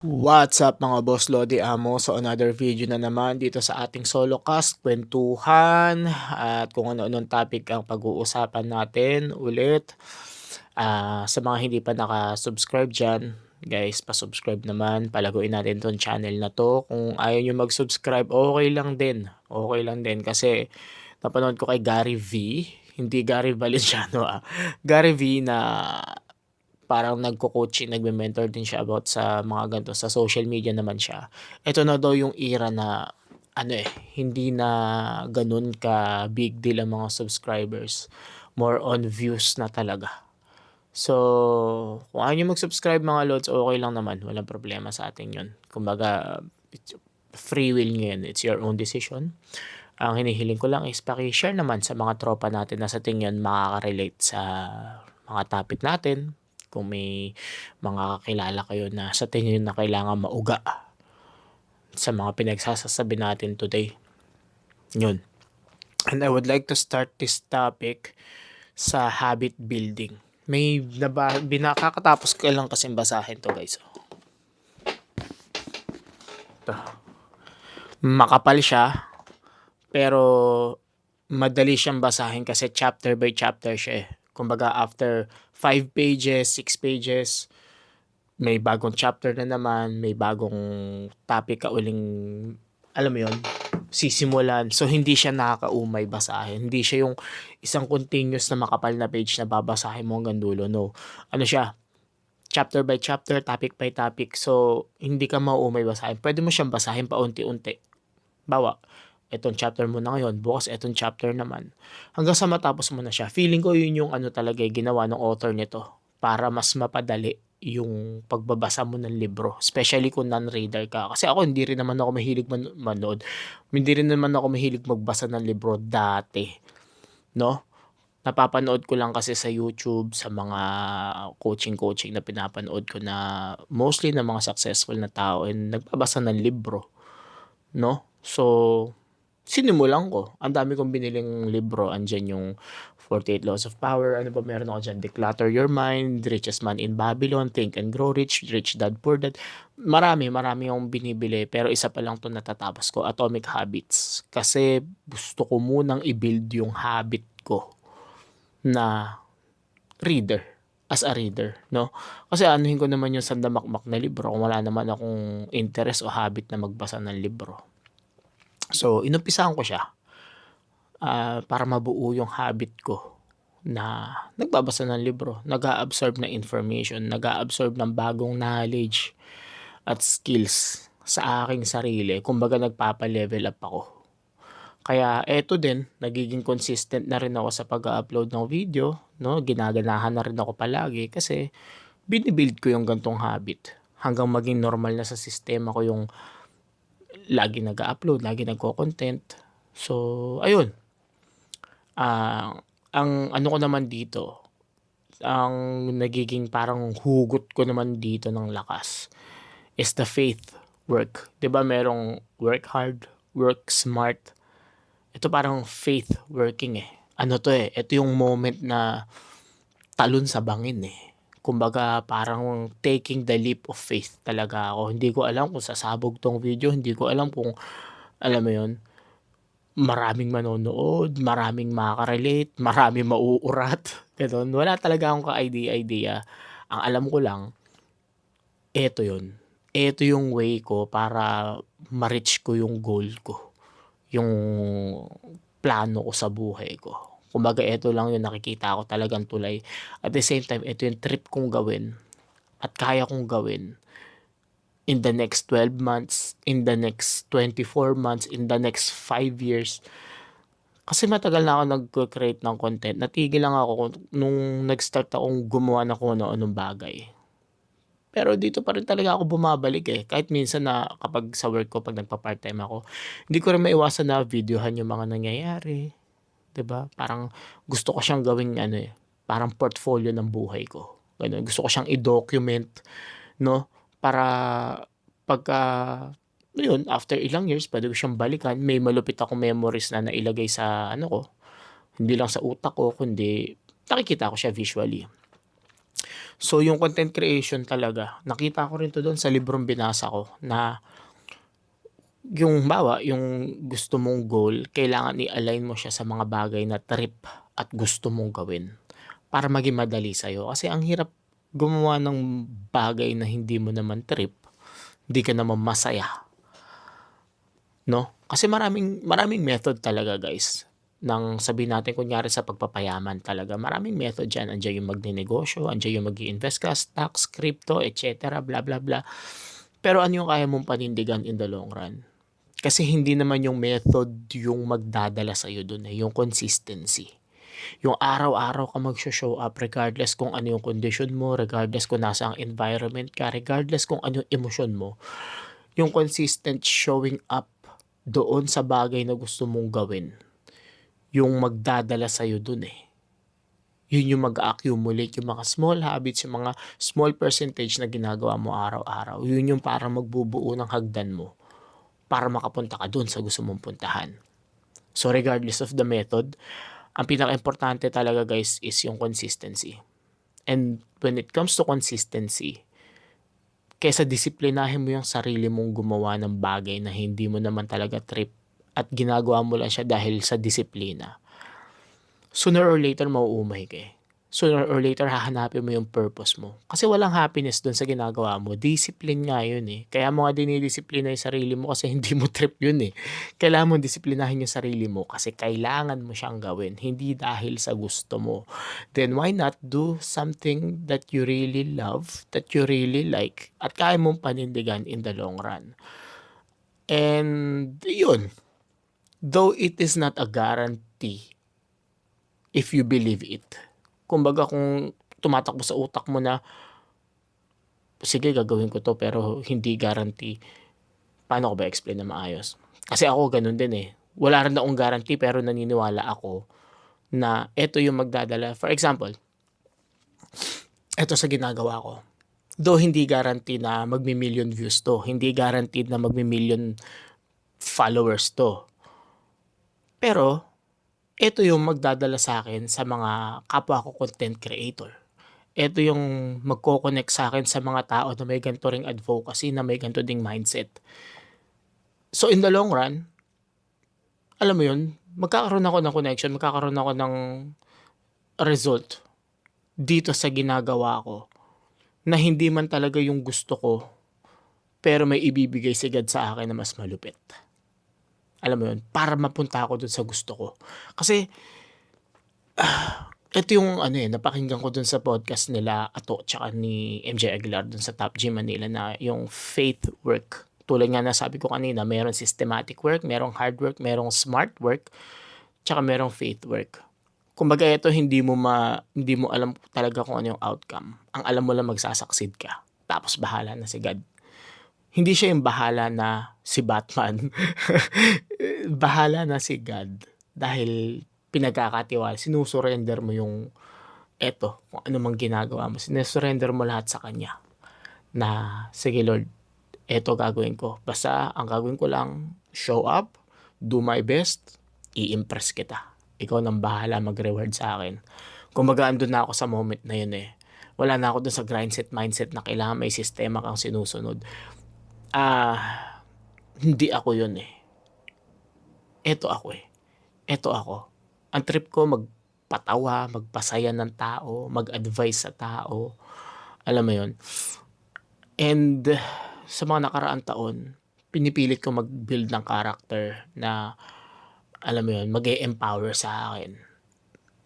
What's up mga boss Lodi Amo? So another video na naman dito sa ating solo cast, kwentuhan at kung ano-anong topic ang pag-uusapan natin ulit. Sa mga hindi pa naka-subscribe dyan, guys, pa-subscribe naman. Palaguin natin tong channel na to. Kung ayaw nyo mag-subscribe, okay lang din. Okay lang din kasi napanood ko kay Gary V. Hindi Gary Valenciano Gary V na parang nagko-coaching, nagme-mentor din siya about sa mga ganito, sa social media naman siya. Ito na daw yung era na hindi na gano'n ka big deal ang mga subscribers. More on views na talaga. So, kung ayaw niyo mag-subscribe mga lods, okay lang naman. Walang problema sa atin yun. Kumbaga, it's free will niyo yan. It's your own decision. Ang hinihiling ko lang is paki-share naman sa mga tropa natin na sa tingin makaka-relate sa mga topic natin. Kung may mga kakilala kayo na sa tingin na kailangan mauga sa mga pinagsasabi natin today. Yun. And I would like to start this topic sa habit building. May binakakatapos ko lang kasi basahin to, guys. Ito. Makapal siya, pero madali siyang basahin kasi chapter by chapter siya eh. Kumbaga after 5 pages, 6 pages, may bagong chapter na naman, may bagong topic ka uling, alam mo yun, sisimulan. So, hindi siya nakakaumay basahin. Hindi siya yung isang continuous na makapal na page na babasahin mo hanggang dulo. No. Ano siya? Chapter by chapter, topic by topic. So, hindi ka mauumay basahin. Pwede mo siyang basahin paunti-unti. Bawa, etong chapter mo na ngayon, bukas etong chapter naman. Hanggang sa matapos mo na siya. Feeling ko yun yung talaga ginawa ng author nito para mas mapadali yung pagbabasa mo ng libro. Especially kung non-reader ka. Kasi ako hindi rin naman ako mahilig manood. Hindi rin naman ako mahilig magbasa ng libro dati. No? Napapanood ko lang kasi sa YouTube, sa mga coaching na pinapanood ko na mostly na mga successful na tao and nagbabasa ng libro. No? So, sinimulan ko. Ang dami kong biniling libro. Andyan yung 48 Laws of Power. Ano ba meron ako dyan? Declutter Your Mind, Richest Man in Babylon, Think and Grow Rich, Rich Dad Poor Dad. Marami akong binibili. Pero isa pa lang to natatapos ko, Atomic Habits. Kasi gusto ko munang i-build yung habit ko na reader. As a reader, no? Kasi anuhin ko naman yung sandamakmak na libro kung wala naman akong interest o habit na magbasa ng libro. So, inumpisahan ko siya para mabuo yung habit ko na nagbabasa ng libro, nag-a-absorb na information, nag-a-absorb ng bagong knowledge at skills sa aking sarili. Kumbaga nagpapa-level up ako. Kaya eto din, nagiging consistent na rin ako sa pag-upload ng video, no? Ginaganahan na rin ako palagi kasi binibuild ko yung gantong habit hanggang maging normal na sa sistema ko yung lagi nag-upload, lagi nagko-content. So, ayun. Ang ano ko naman dito, ang nagiging parang hugot ko naman dito ng lakas is the faith work. 'Di ba merong work hard, work smart. Ito parang faith working eh. Ano to eh, ito yung moment na talon sa bangin eh. Kumbaga parang taking the leap of faith talaga ako. Hindi ko alam kung sasabog tong video, hindi ko alam kung alam mo yun, maraming manonood, maraming makaka-relate, maraming mauurat, gano'n. Wala talaga akong ka-idea-idea. Ang alam ko lang, eto yun. Eto yung way ko para ma-reach ko yung goal ko, yung plano ko sa buhay ko. Kumbaga eto lang yung nakikita ko talagang tulay. At the same time, eto yung trip kong gawin at kaya kong gawin in the next 12 months, in the next 24 months, in the next 5 years. Kasi matagal na ako nagko-create ng content. Natigil lang ako nung nag-start akong gumawa ng kung ano-anong bagay. Pero dito pa rin talaga ako bumabalik eh. Kahit minsan na kapag sa work ko, pag nagpa-part-time ako, hindi ko rin maiwasan na videohan yung mga nangyayari. 'Di ba? Parang gusto ko siyang gawing parang portfolio ng buhay ko. Ganun. Gusto ko siyang i-document, no? Para pagka yun, after ilang years, pwede ko siyang balikan. May malupit akong memories na nailagay sa ano ko. Hindi lang sa utak ko, kundi nakikita ko siya visually. So, yung content creation talaga, nakita ko rin 'to do'n sa librong binasa ko na yung halimbawa, yung gusto mong goal, kailangan i-align mo siya sa mga bagay na trip at gusto mong gawin para maging madali sa'yo. Kasi ang hirap gumawa ng bagay na hindi mo naman trip, hindi ka naman masaya, 'no? Kasi maraming maraming method talaga, guys, ng sabihin natin kunyari sa pagpapayaman talaga, maraming method diyan. Andiyan yung magnenegosyo, andiyan yung mag-i-invest ka, stocks, crypto, et cetera, bla, bla, bla. Pero ano yung kaya mong panindigan in the long run? Kasi hindi naman yung method yung magdadala sa'yo dun, yung consistency. Yung araw-araw ka show up regardless kung ano yung condition mo, regardless kung nasa ang environment ka, regardless kung ano yung emosyon mo. Yung consistent showing up doon sa bagay na gusto mong gawin, yung magdadala sa'yo dun Yun yung mag-accumulate, yung mga small habits, yung mga small percentage na ginagawa mo araw-araw. Yun yung parang magbubuo ng hagdan mo para makapunta ka dun sa gusto mong puntahan. So regardless of the method, ang pinaka-importante talaga, guys, is yung consistency. And when it comes to consistency, kaysa disiplinahin mo yung sarili mong gumawa ng bagay na hindi mo naman talaga trip at ginagawa mo lang siya dahil sa disiplina, sooner or later mauumay ka Sooner or later hahanapin mo yung purpose mo. Kasi walang happiness dun sa ginagawa mo. Discipline nga yun Kaya mo nga dinidisiplina yung sarili mo kasi hindi mo trip yun Kailangan mo disiplinahin yung sarili mo kasi kailangan mo siyang gawin. Hindi dahil sa gusto mo. Then why not do something that you really love, that you really like, at kaya mong panindigan in the long run. And yun, though it is not a guarantee if you believe it. Kumbaga kung tumatakbo sa utak mo na, sige gagawin ko 'to pero hindi guarantee, paano ko ba explain na maayos? Kasi ako gano'n din Wala rin akong guarantee pero naniniwala ako na eto yung magdadala. For example, eto sa ginagawa ko, though hindi guarantee na magmi-million views 'to, hindi guaranteed na magmi-million followers 'to, pero eto yung magdadala sa'kin sa mga kapwa ko content creator. Eto yung magko-connect sa'kin sa mga tao na may ganito ring advocacy, na may ganito ding mindset. So in the long run, alam mo yun, magkakaroon ako ng connection, magkakaroon ako ng result dito sa ginagawa ko na hindi man talaga yung gusto ko, pero may ibibigay si God sa akin na mas malupit. Alam mo yun, para mapunta ako dun sa gusto ko. Kasi ito yung napakinggan ko dun sa podcast nila Ato tsaka ni MJ Aguilar dun sa Top G Manila na yung faith work. Tulad nga na sabi ko kanina, merong systematic work, merong hard work, merong smart work, tsaka merong faith work. Kumbaga ito hindi mo alam talaga kung ano yung outcome. Ang alam mo lang magsasucceed ka. Tapos bahala na si God. Hindi siya yung bahala na si Batman. Bahala na si God. Dahil pinagkakatiwala, sinusurrender mo yung kung ano mang ginagawa mo. Sinusurrender mo lahat sa Kanya. Na, sige Lord, eto gagawin ko. Basta ang gagawin ko lang, show up, do my best, i-impress kita. Ikaw nang bahala mag-reward sa akin. Kumbaga andun na ako sa moment na yun Wala na ako dun sa mindset na kailangan may sistema kang sinusunod. Hindi ako yun Eto ako Eto ako. Ang trip ko magpatawa, magpasaya ng tao, mag-advise sa tao. Alam mo yun? And sa mga nakaraang taon, pinipilit ko mag-build ng character na, alam mo yun, mag-e-empower sa akin.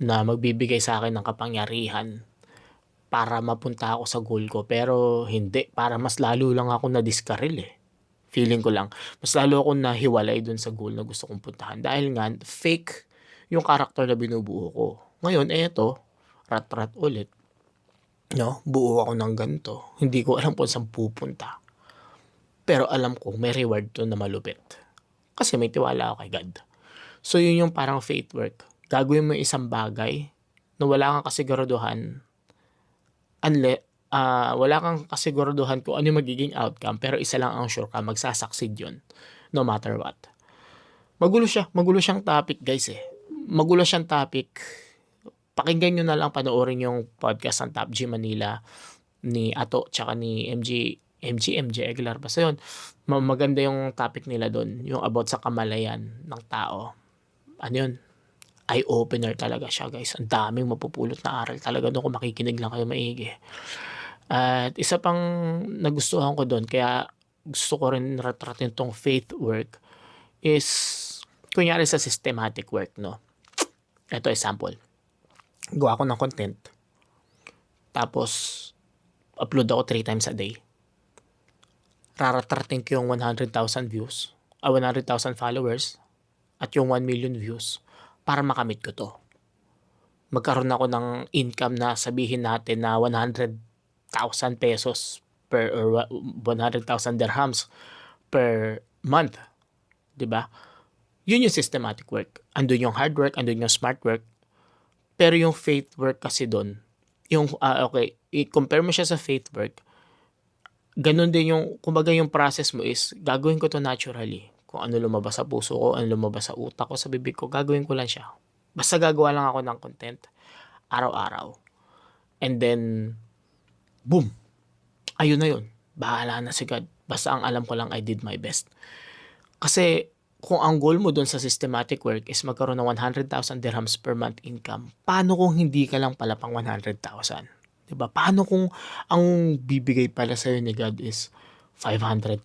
Na magbibigay sa akin ng kapangyarihan para mapunta ako sa goal ko. Pero hindi, para mas lalo lang ako na-discarril Feeling ko lang, mas lalo akong nahiwalay dun sa goal na gusto kong puntahan. Dahil nga, fake yung character na binubuo ko. Ngayon, eto, rat-rat ulit. No? Buo ako ng ganito. Hindi ko alam kung saan pupunta. Pero alam ko, may reward to na malupit. Kasi may tiwala ako kay God. So, yun yung parang faith work. Gagawin mo isang bagay na wala kang kasiguraduhan wala kang kasiguraduhan kung ano yung magiging outcome, pero isa lang ang sure ka, magsasucceed yun, no matter what. Magulo siyang topic, guys Magulo siyang topic, Pakinggan niyo na lang, panoorin yung podcast ng Top G Manila ni Ato tsaka ni MJ Aguilar. Basta yun, maganda yung topic nila doon, yung about sa kamalayan ng tao. Ano yun? Eye-opener talaga siya, guys. Ang daming mapupulot na aral talaga doon kung makikinig lang kayo maigi. At isa pang nagustuhan ko doon, kaya gusto ko rin retratin tong faith work, is kunyari sa systematic work, no? Ito example. Gawa ko ng content. Tapos, upload ako 3 times a day. Raratratin ko yung 100,000 views, 100,000 followers, at yung 1 million views para makamit ko to. Magkaroon ako ng income na sabihin natin na 100,000 pesos per or 100,000 dirhams per month. 'Di ba? Yun yung systematic work. Andun yung hard work, andun yung smart work. Pero yung faith work kasi doon, yung okay, i-compare mo siya sa faith work. Ganun din yung, kumbaga yung process mo is, gagawin ko to naturally. Kung ano lumabas sa puso ko, ano lumabas sa utak ko, sa bibig ko, gagawin ko lang siya. Basta gagawa lang ako ng content, araw-araw. And then, boom! Ayun na yun. Bahala na si God. Basta ang alam ko lang, I did my best. Kasi, kung ang goal mo doon sa systematic work is magkaroon ng 100,000 dirhams per month income, paano kung hindi ka lang pala pang 100,000? Diba? Paano kung ang bibigay pala sa'yo ni God is 500,000,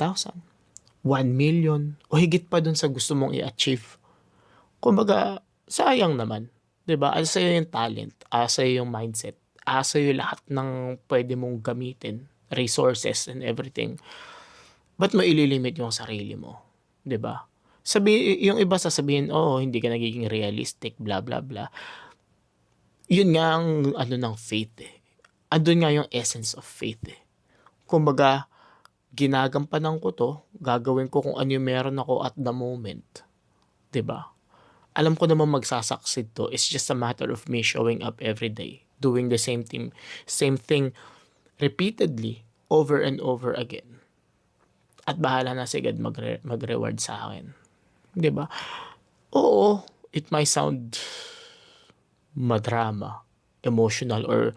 1 million, o higit pa dun sa gusto mong i-achieve? Kumbaga, sayang naman. Diba? Asa sa'yo yung talent, asa sa'yo yung mindset, asa sa'yo lahat ng pwede mong gamitin, resources and everything. Ba't mo ililimit yung sarili mo? Diba? Yung iba sasabihin, hindi ka nagiging realistic, blah, blah, blah. Yun nga ang ano ng faith eh. Andun nga yung essence of faith eh. Kumbaga, ginagampanan ko to, gagawin ko kung ano yung meron ako at the moment. 'Di ba? Alam ko naman magsasucceed to. It's just a matter of me showing up every day, doing the same thing repeatedly, over and over again. At bahala na si God mag-reward sa akin. 'Di ba? Oo, it might sound madrama, emotional, or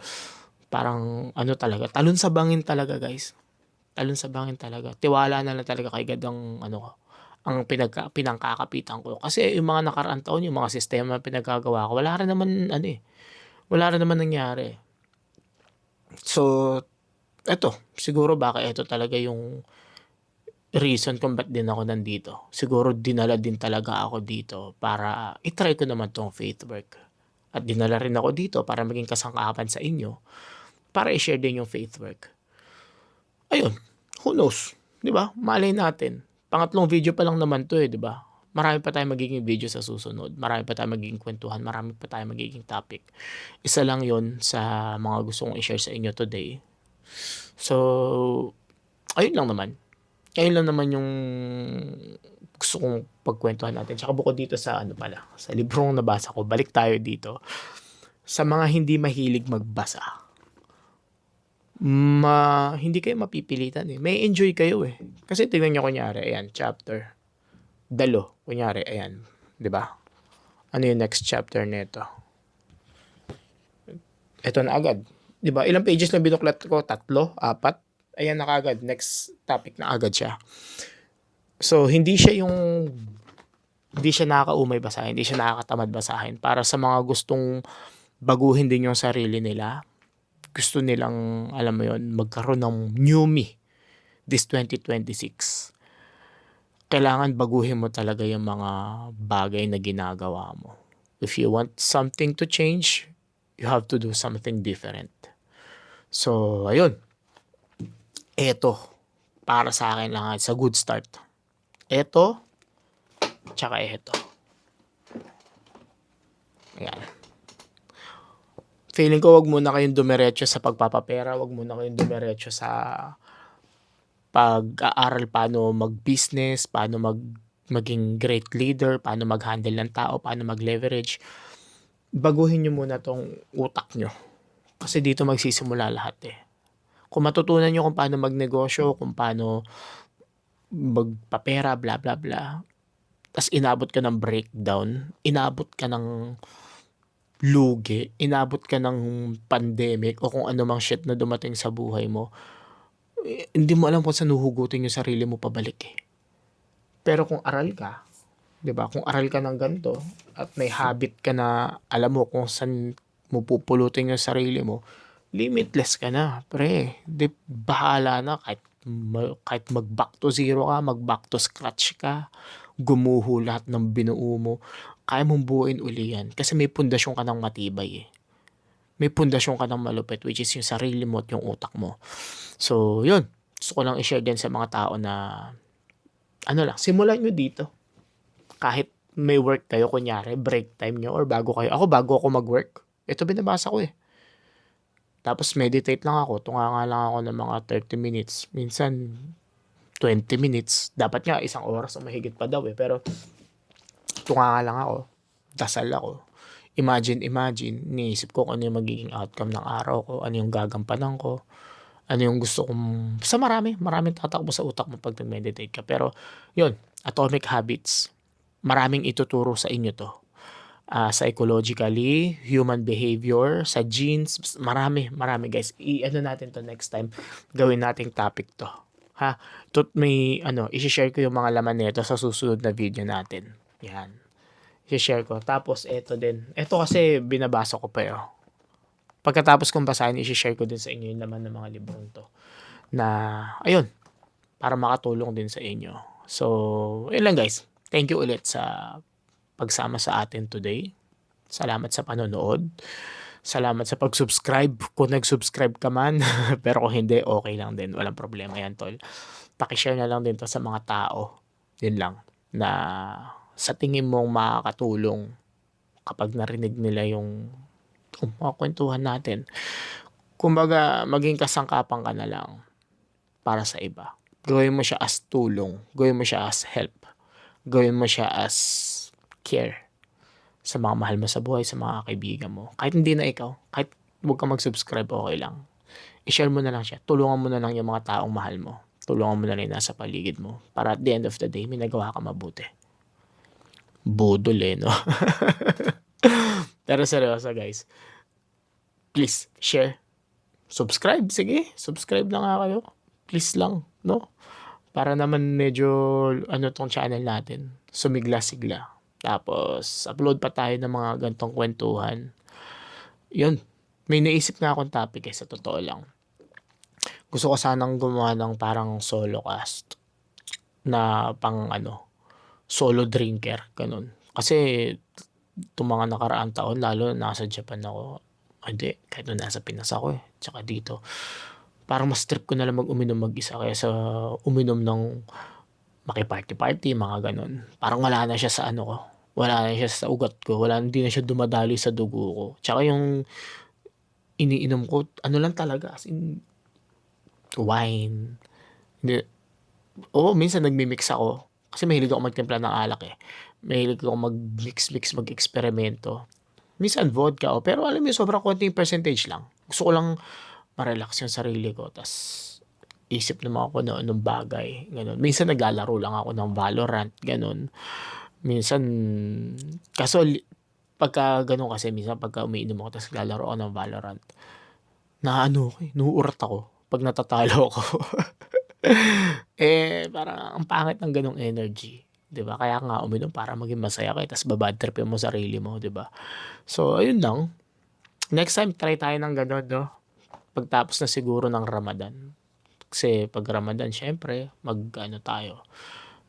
parang ano talaga, talon sa bangin talaga, guys. Talon sa bangin talaga. Tiwala na lang talaga kay God ang pinangkakapitan ko. Kasi yung mga nakaraang taon, yung mga sistema na pinagkagawa ko, wala rin naman nangyari. So, eto, siguro baka eto talaga yung reason kung ba't din ako nandito. Siguro dinala din talaga ako dito para itry ko naman tong faith work. At dinala rin ako dito para maging kasangkapan sa inyo, para i-share din yung faith work. Ayun, who knows? 'Di ba? Malay natin. Pangatlong video pa lang naman 'to 'di ba? Marami pa tayong magiging video sa susunod. Marami pa tayong magiging kwentuhan. Marami pa tayong magiging topic. Isa lang 'yon sa mga gusto kong i-share sa inyo today. So, ayun lang naman. Ayun lang naman yung gusto kong pagkwentuhan natin. Tsaka bukod dito sa sa librong nabasa ko, balik tayo dito. Sa mga hindi mahilig magbasa, hindi kayo mapipilitan eh. May enjoy kayo eh. Kasi tingnan nyo kunyari, ayan, chapter. Dalo, kunyari, ayan. 'Di ba? Ano yung next chapter nito? Ito na agad. 'Di ba? Ilang pages na binuklat ko? 3, 4. Ayan na kagad. Next topic na agad siya. So, hindi siya nakakaumay basahin. Hindi siya nakakatamad basahin. Para sa mga gustong baguhin din yung sarili nila, gusto nilang, alam mo yon, magkaroon ng new me this 2026. Kailangan baguhin mo talaga yung mga bagay na ginagawa mo. If you want something to change, you have to do something different. So, ayun. Eto, para sa akin lang, it's a good start. Eto, tsaka eto. Ayan. Feeling ko wag muna kayong dumiretso sa pagpapapera, wag muna kayong dumiretso sa pag-aaral paano mag-business, paano maging great leader, paano mag-handle ng tao, paano mag-leverage. Baguhin nyo muna tong utak nyo. Kasi dito magsisimula lahat eh. Kung matutunan nyo kung paano magnegosyo, kung paano magpapera, bla bla bla, tas inabot ka ng breakdown, inabot ka ng lugi, inabot ka ng pandemic o kung ano mang shit na dumating sa buhay mo, hindi mo alam kung saan huhugutin yung sarili mo pabalik eh. Pero kung aral ka, 'di ba? Kung aral ka ng ganito at may habit ka na alam mo kung saan mo pupulutin yung sarili mo, limitless ka na, pre. Di bahala na kahit mag back to zero ka, mag back to scratch ka, gumuho lahat ng binuo mo, kaya mong buuin uli yan kasi may pundasyon ka ng matibay eh. May pundasyon ka ng malupit which is yung sarili mo at yung utak mo. So, yun. Gusto ko lang i-share din sa mga tao na ano lang, simulan nyo dito. Kahit may work kayo, kunyari, break time nyo or bago ako mag-work. Ito binabasa ko eh. Tapos meditate lang ako, tunga lang ako ng mga 30 minutes. Minsan, 20 minutes. Dapat nga, 1 oras o mahigit pa daw eh. Pero, tunga lang ako. Dasal ako. Imagine, niisip ko kung ano yung magiging outcome ng araw ko, ano yung gagampanan ko, ano yung gusto kong, basta maraming tatakbo sa utak mo pag nag-meditate ka. Pero, yun, Atomic Habits. Maraming ituturo sa inyo to. Psychologically, human behavior, sa genes, marami guys. I-ano natin to next time. Gawin nating topic to. Ha? May i-share ko yung mga laman nito sa susunod na video natin. Yan. I-share ko. Tapos ito din. Ito kasi binabasa ko pa eh. Pagkatapos kong basahin, i-share ko din sa inyo yung laman ng mga librong to. Na, ayun, para makatulong din sa inyo. So, yun lang guys. Thank you ulit sa pagsama sa atin today. Salamat sa panonood. Salamat sa pag-subscribe. Kung nag-subscribe ka man, pero kung hindi, okay lang din. Walang problema yan, tol. Pakishare na lang din to sa mga tao. Yun lang. Na sa tingin mong makakatulong kapag narinig nila yung mga kwentuhan natin. Kumbaga, maging kasangkapan ka na lang para sa iba. Gawin mo siya as tulong. Gawin mo siya as help. Gawin mo siya as care sa mga mahal mo sa buhay, sa mga kaibigan mo. Kahit hindi na ikaw, kahit huwag ka mag-subscribe, okay lang. I-share mo na lang siya. Tulungan mo na lang yung mga taong mahal mo. Tulungan mo na lang yung nasa paligid mo. Para at the end of the day, may nagawa ka mabuti. Budol eh, no? Pero seryoso guys. Please, share. Subscribe, sige. Subscribe na nga kayo. Please lang, no? Para naman medyo, tong channel natin. Sumigla-sigla. Tapos, upload pa tayo ng mga gantong kwentuhan. Yun. May naisip nga akong topic sa totoo lang. Gusto ko sanang gumawa ng parang solo cast. Na pang solo drinker. Ganun. Kasi, itong mga nakaraang taon, lalo nasa Japan ako. Hindi, kahit nasa Pinas ako eh. Tsaka dito. Parang mas trip ko na lang mag-uminom mag-isa kaya sa uminom ng makiparty-party, mga ganun. Parang wala na siya sa ko. Wala na siya sa ugat ko. Hindi na siya dumadali sa dugo ko. Tsaka yung iniinom ko, lang talaga. As in, wine. Hindi. Oo, minsan nagmimix ako. Kasi mahilig ako magtimpla ng alak eh. Mahilig ako mag-mix, mag-eksperimento. Minsan vodka pero alam mo sobrang konting percentage lang. Gusto ko lang ma-relax yung sarili ko. Tas isip naman ako na anong bagay. Ganun. Minsan naglalaro lang ako ng Valorant. Ganun. Minsan, kaso pagka ganun kasi, minsan pagka umiinom ako, tas naglalaro ako ng Valorant, nuurat ako pag natatalo ako. Parang ang pangit ng ganung energy. 'Di ba? Kaya nga uminom para maging masaya ka, tas babad tripin mo sarili mo, 'di ba? So, ayun lang. Next time, try tayo ng ganun, no? Pagtapos na siguro ng Ramadan. Kasi pag Ramadan, syempre, tayo.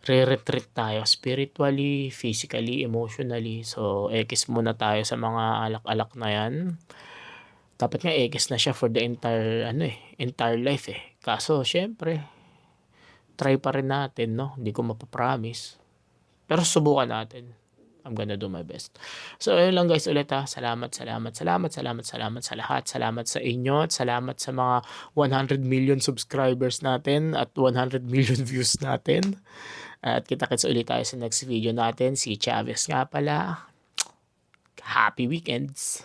Re-retreat tayo spiritually, physically, emotionally. So, ekis muna tayo sa mga alak-alak na yan. Dapat nga ekis na siya for the entire life eh. Kaso, syempre, try pa rin natin, no? Hindi ko mapapromise. Pero subukan natin. I'm gonna do my best. So, ayun lang guys ulit ha. Salamat sa lahat. Salamat sa inyo at salamat sa mga 100 million subscribers natin at 100 million views natin. At kita-kits ulit tayo sa next video natin. Si Chavez nga pala. Happy weekends!